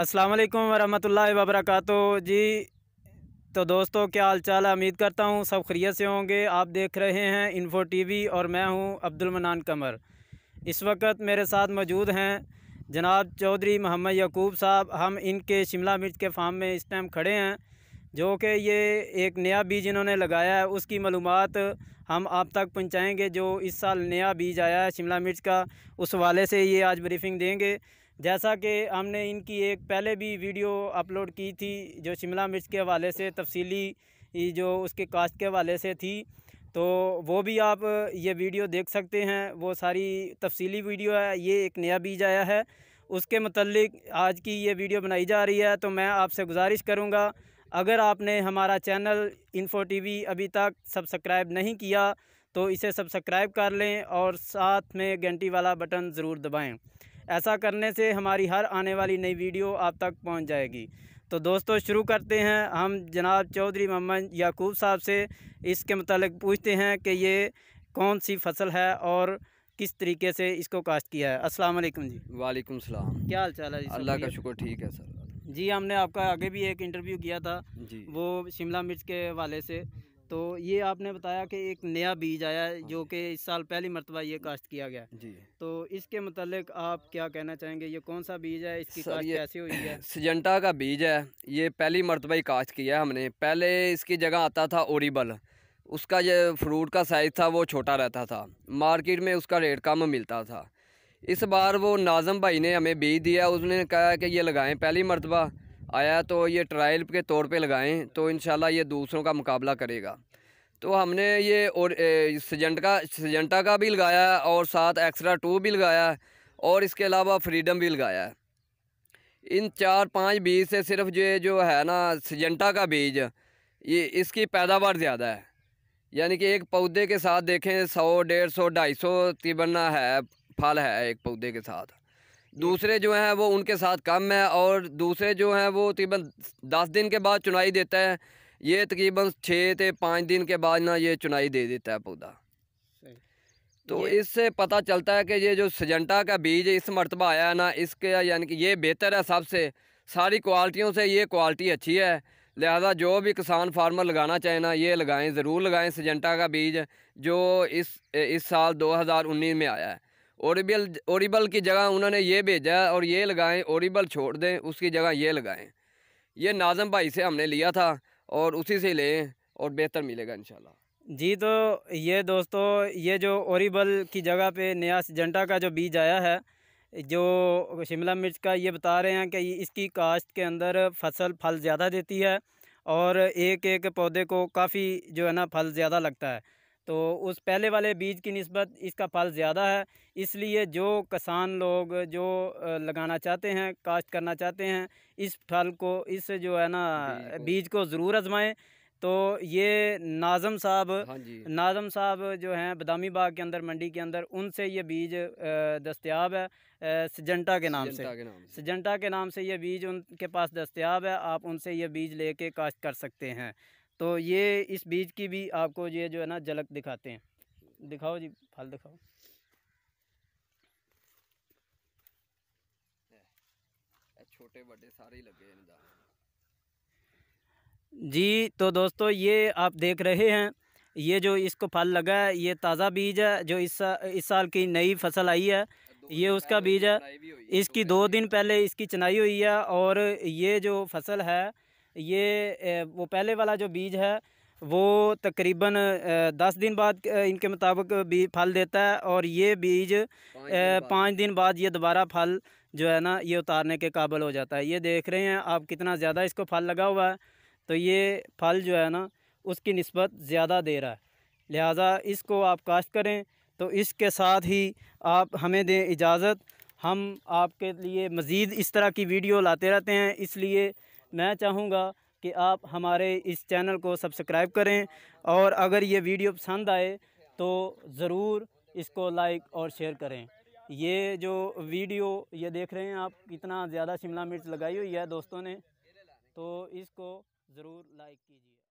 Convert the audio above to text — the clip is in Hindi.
अस्सलाम वालेकुम वरहमतुल्लाहि वबरकातुहू जी। तो दोस्तों, क्या हाल चाल है? उम्मीद करता हूँ सब खैरियत से होंगे। आप देख रहे हैं इन्फो टीवी और मैं हूँ अब्दुल मन्नान कमर। इस वक्त मेरे साथ मौजूद हैं जनाब चौधरी मोहम्मद याकूब साहब। हम इनके शिमला मिर्च के फार्म में इस टाइम खड़े हैं, जो कि ये एक नया बीज इन्होंने लगाया है। उसकी मालूमात हम आप तक पहुंचाएंगे। जो इस साल नया बीज आया है शिमला मिर्च का, उस वाले से ये आज ब्रीफिंग देंगे। जैसा कि हमने इनकी एक पहले भी वीडियो अपलोड की थी, जो शिमला मिर्च के हवाले से तफसीली जो उसके कास्ट के हवाले से थी, तो वो भी आप ये वीडियो देख सकते हैं। वो सारी तफसीली वीडियो है। ये एक नया बीज आया है, उसके मतलब आज की ये वीडियो बनाई जा रही है। तो मैं आपसे गुजारिश करूँगा, अगर आपने हमारा चैनल इन्फो टीवी अभी तक सब्सक्राइब नहीं किया तो इसे सब्सक्राइब कर लें और साथ में घंटी वाला बटन ज़रूर दबाएं। ऐसा करने से हमारी हर आने वाली नई वीडियो आप तक पहुंच जाएगी। तो दोस्तों, शुरू करते हैं। हम जनाब चौधरी मोहम्मद याकूब साहब से इसके मतलब पूछते हैं कि ये कौन सी फसल है और किस तरीके से इसको काश्त किया है। अस्सलाम वालेकुम जी। वालेकुम सलाम। क्या हाल चाल है जी? अल्लाह का शुक्र, ठीक है सर जी। हमने आपका आगे भी एक इंटरव्यू किया था जी। वो शिमला मिर्च के वाले से। तो ये आपने बताया कि एक नया बीज आया है जो कि इस साल पहली मरतबा ये काश्त किया गया जी। तो इसके मतलब आप क्या कहना चाहेंगे? ये कौन सा बीज है, इसकी सर काश्त ये कैसे हुई है? सिजंटा का बीज है। ये पहली मरतबा ही काश्त किया है हमने। पहले इसकी जगह आता था ओरिबल। उसका ये फ्रूट का साइज़ था वो छोटा रहता था, मार्केट में उसका रेट कम मिलता था। इस बार वो नाज़म भाई ने हमें बीज दिया। उसने कहा कि ये लगाएं, पहली मरतबा आया तो ये ट्रायल के तौर पे लगाएं, तो इंशाल्लाह ये दूसरों का मुकाबला करेगा। तो हमने ये और सिजंटा का भी लगाया और साथ एक्स्ट्रा 2 भी लगाया और इसके अलावा फ्रीडम भी लगाया है। इन 4-5 बीज से सिर्फ जो है ना सिजंटा का बीज, ये इसकी पैदावार ज़्यादा है। यानी कि एक पौधे के साथ देखें 100, 150, 250 तिबन्ना है, फल है एक पौधे के साथ। दूसरे जो हैं वो उनके साथ कम है, और दूसरे जो हैं वो तकरीबन 10 दिन के बाद चुनाई देता है। ये तकरीबन 6 से 5 दिन के बाद ना ये चुनाई दे देता है पौधा। तो इससे पता चलता है कि ये जो सिजंटा का बीज इस मरतबा आया है ना, इसके यानी कि ये बेहतर है सबसे। सारी क्वालिटियों से ये क्वालिटी अच्छी है। लिहाजा जो भी किसान फार्मर लगाना चाहे ना, ये लगाएं, ज़रूर लगाएं सिजंटा का बीज, जो इस साल 2019 में आया है। ओरिबल की जगह उन्होंने ये भेजा है और ये लगाएं, ओरिबल छोड़ दें, उसकी जगह ये लगाएं। ये नाज़म भाई से हमने लिया था और उसी से लें और बेहतर मिलेगा इंशाल्लाह जी। तो ये दोस्तों, ये जो ओरिबल की जगह पे नया सिजंटा का जो बीज आया है, जो शिमला मिर्च का, ये बता रहे हैं कि इसकी काश्त के अंदर फसल फल ज़्यादा देती है और एक एक पौधे को काफ़ी जो है ना फल ज़्यादा लगता है। तो उस पहले वाले बीज की निस्बत इसका फल ज़्यादा है। इसलिए जो किसान लोग जो लगाना चाहते हैं, काश्त करना चाहते हैं, इस फल को, इस जो है ना बीज को ज़रूर आजमाएं। तो ये नाज़म साहब, हाँ जी। नाज़म साहब जो हैं बदामी बाग के अंदर, मंडी के अंदर, उनसे ये बीज दस्तयाब है सिजंटा के नाम से। सिजंटा के नाम से ये बीज उनके पास दस्तयाब है। आप उनसे ये बीज लेके काश्त कर सकते हैं। तो ये इस बीज की भी आपको ये जो है ना झलक दिखाते हैं। दिखाओ जी, फल दिखाओ। छोटे बड़े सारे ही लगे हैं जी। तो दोस्तों, ये आप देख रहे हैं, ये जो इसको फल लगा है, ये ताज़ा बीज है जो इस साल की नई फसल आई है। ये उसका बीज है। इसकी 2 दिन पहले इसकी चुनाई हुई है और ये जो फसल है, ये वो पहले वाला जो बीज है वो तकरीबन 10 दिन बाद इनके मुताबिक भी फल देता है, और ये बीज 5 दिन बाद ये दोबारा फल जो है ना ये उतारने के काबिल हो जाता है। ये देख रहे हैं आप कितना ज़्यादा इसको फल लगा हुआ है। तो ये फल जो है ना उसकी निस्बत ज़्यादा दे रहा है। लिहाजा इसको आप काश्त करें। तो इसके साथ ही आप हमें दें इजाज़त। हम आपके लिए मज़ीद इस तरह की वीडियो लाते रहते हैं, इसलिए मैं चाहूँगा कि आप हमारे इस चैनल को सब्सक्राइब करें, और अगर ये वीडियो पसंद आए तो ज़रूर इसको लाइक और शेयर करें। ये जो वीडियो ये देख रहे हैं आप, कितना ज़्यादा शिमला मिर्च लगाई हुई है दोस्तों ने, तो इसको ज़रूर लाइक कीजिए।